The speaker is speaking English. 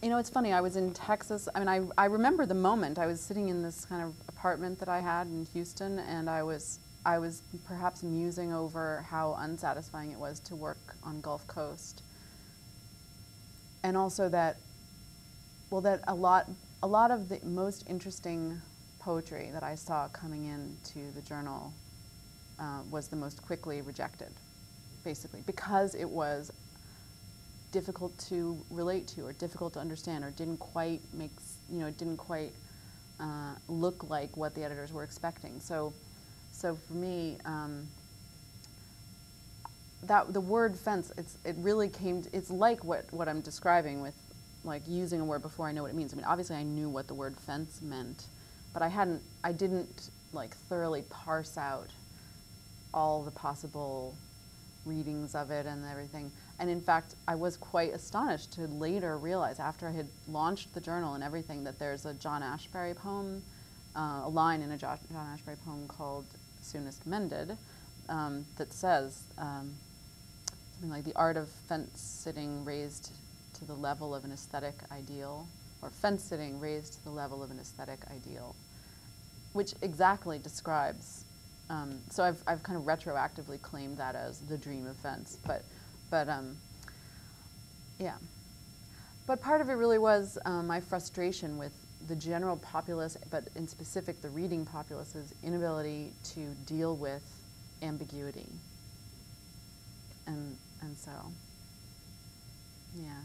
You know, it's funny, I was in Texas. I mean, I remember the moment. I was sitting in this kind of apartment that I had in Houston, and I was perhaps musing over how unsatisfying it was to work on Gulf Coast. And also that, well, that a lot of the most interesting poetry that I saw coming into the journal was the most quickly rejected, basically, because it was difficult to relate to or difficult to understand or didn't quite make, you know, it didn't quite look like what the editors were expecting. So for me, that the word fence, it really came, it's like what I'm describing with like using a word before I know what it means. I mean, obviously I knew what the word fence meant, but I didn't like thoroughly parse out all the possible readings of it and everything. And in fact, I was quite astonished to later realize, after I had launched the journal and everything, that there's a John Ashbery poem, a line in a John Ashbery poem called Soonest Mended, that says something like, the art of fence sitting raised to the level of an aesthetic ideal, or fence sitting raised to the level of an aesthetic ideal, which exactly describes. So I've kind of retroactively claimed that as the dream of fence, but yeah. But part of it really was my frustration with the general populace, but in specific the reading populace's inability to deal with ambiguity. And so, yeah.